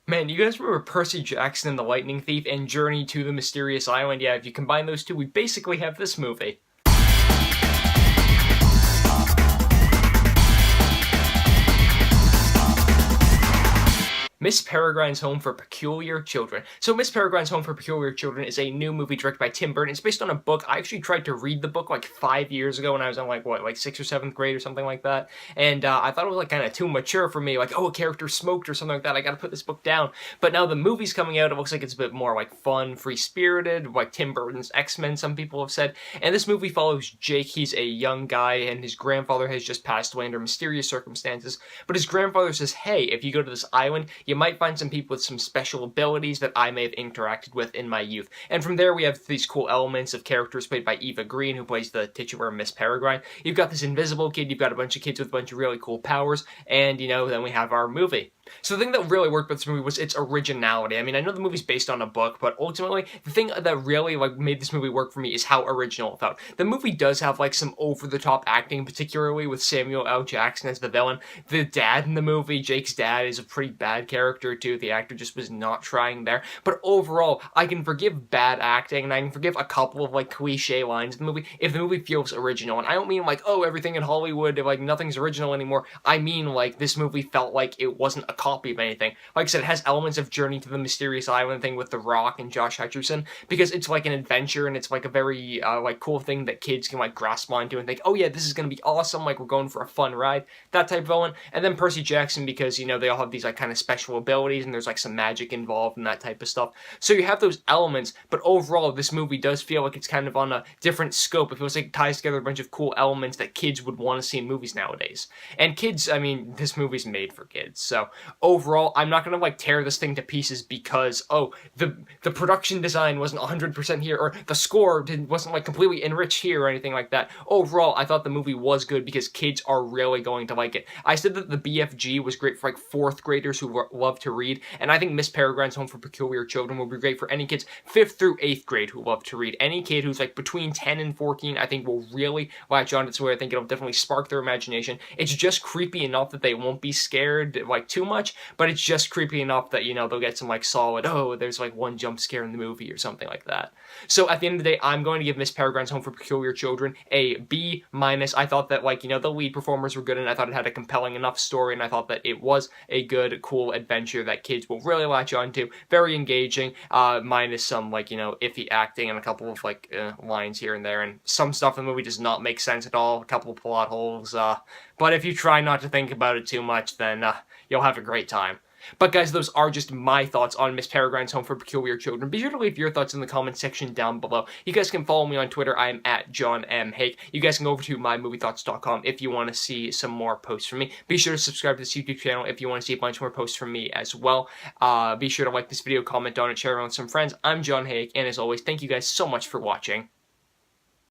Man, you guys remember Percy Jackson and the Lightning Thief and Journey to the Mysterious Island? Yeah, if you combine those two, we basically have this movie. Miss Peregrine's Home for Peculiar Children. So Miss Peregrine's Home for Peculiar Children is a new movie directed by Tim Burton. It's based on a book. I actually tried to read the book like 5 years ago when I was in like 6th or 7th grade or something like that. And I thought it was like kind of too mature for me. Like, oh, a character smoked or something like that. I gotta put this book down. But now the movie's coming out. It looks like it's a bit more like fun, free-spirited, like Tim Burton's X-Men, some people have said. And this movie follows Jake. He's a young guy and his grandfather has just passed away under mysterious circumstances. But his grandfather says, hey, if you go to this island, you might find some people with some special abilities that I may have interacted with in my youth. And from there we have these cool elements of characters played by Eva Green, who plays the titular Miss Peregrine. You've got this invisible kid, you've got a bunch of kids with a bunch of really cool powers, and, you know, then we have our movie. So the thing that really worked with this movie was its originality. I mean, I know the movie's based on a book, but ultimately, the thing that really, like, made this movie work for me is how original it felt. The movie does have, like, some over-the-top acting, particularly with Samuel L. Jackson as the villain. The dad in the movie, Jake's dad, is a pretty bad character, too. The actor just was not trying there. But overall, I can forgive bad acting, and I can forgive a couple of, like, cliche lines in the movie if the movie feels original. And I don't mean, like, oh, everything in Hollywood, like, nothing's original anymore. I mean, like, this movie felt like it wasn't a copy of anything. Like I said, it has elements of Journey to the Mysterious Island thing with The Rock and Josh Hutcherson, because it's like an adventure and it's like a very like cool thing that kids can like grasp onto and think, oh yeah, this is gonna be awesome, like we're going for a fun ride, that type of element. And then Percy Jackson, because, you know, they all have these like kind of special abilities and there's like some magic involved and that type of stuff. So you have those elements, but overall this movie does feel like it's kind of on a different scope. It feels like it ties together a bunch of cool elements that kids would want to see in movies nowadays. And kids, I mean, this movie's made for kids, so overall, I'm not gonna like tear this thing to pieces because, oh, the production design wasn't 100% here, or the score wasn't like completely enriched here or anything like that. Overall, I thought the movie was good because kids are really going to like it. I said that the BFG was great for like 4th graders who love to read, and I think Miss Peregrine's Home for Peculiar Children will be great for any kids 5th through 8th grade who love to read. Any kid who's like between 10 and 14, I think will really latch on to this way. I think it'll definitely spark their imagination. It's just creepy enough that they won't be scared like too much, but it's just creepy enough that, you know, they'll get some like solid, oh, there's like one jump scare in the movie or something like that. So at the end of the day, I'm going to give Miss Peregrine's Home for Peculiar Children a B-. I thought that, like, you know, the lead performers were good, and I thought it had a compelling enough story, and I thought that it was a good, cool adventure that kids will really latch onto. Very engaging, minus some, like, you know, iffy acting and a couple of, like, lines here and there, and some stuff in the movie does not make sense at all, a couple of plot holes, but if you try not to think about it too much, then you'll have a great time. But guys, those are just my thoughts on Miss Peregrine's Home for Peculiar Children. Be sure to leave your thoughts in the comment section down below. You guys can follow me on Twitter. I am at John M. Hayeck. You guys can go over to mymoviethoughts.com if you want to see some more posts from me. Be sure to subscribe to this YouTube channel if you want to see a bunch more posts from me as well. Be sure to like this video, comment on it, share it with some friends. I'm John Hayeck, and as always, thank you guys so much for watching.